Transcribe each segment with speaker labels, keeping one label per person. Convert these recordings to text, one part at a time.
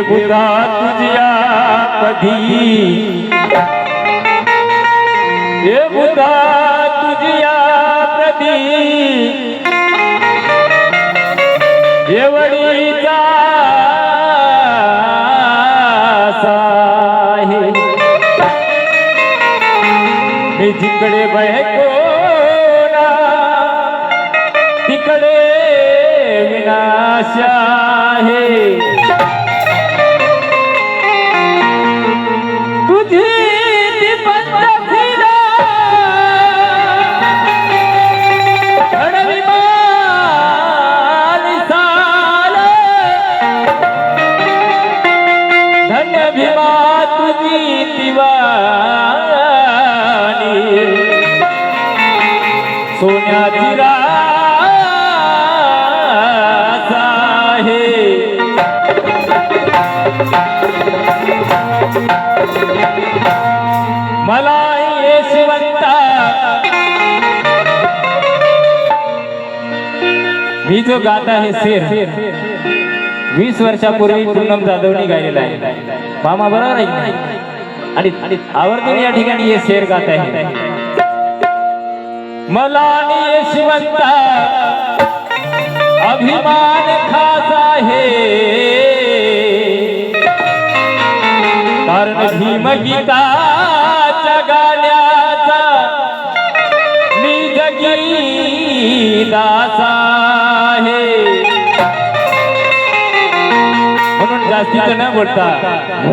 Speaker 1: बुधा तुझ्या कधी हे बुधा तुझ्या कधी एवढीचा आहे मी जिकडे बहकोना तिकडे विनाश आहे सोन्याची रास आहे मला यशवंता मी जो गाता है शेर 20 वर्षापूर्वी पूनम जाधवनी गायलेला आहे मामा बरोबर आहे आणि आवर्जून या ठिकाणी हे शेर गात आहे मला यशवंता अभिमान खास आहे कारण भीमगीताच्या गाण्याचा मी जगी दास आहे म्हणून जास्तीचं न बोलता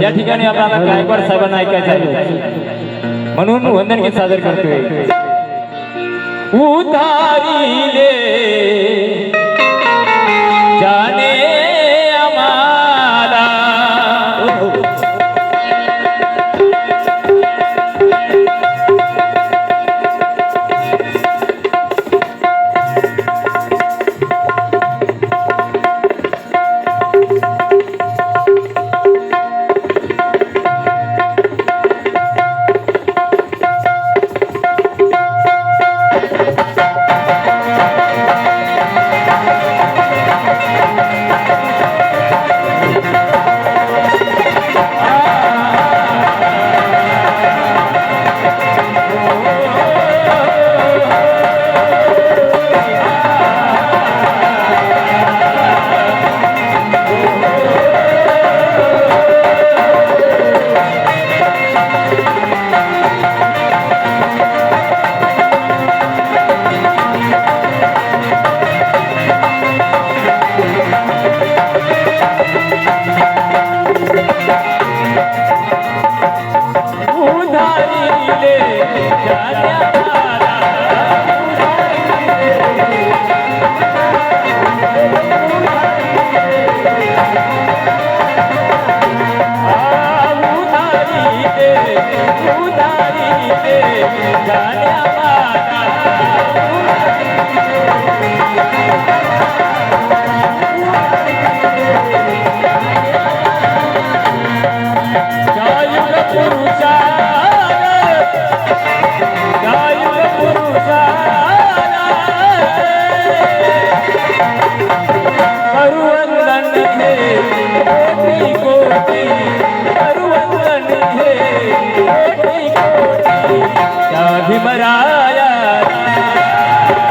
Speaker 1: या ठिकाणी आपल्याला गायकवाड साहेबांना ऐकायचं आहे म्हणून वंदन गीत सादर करतोय उधारी ले जाने हमारा भीमरा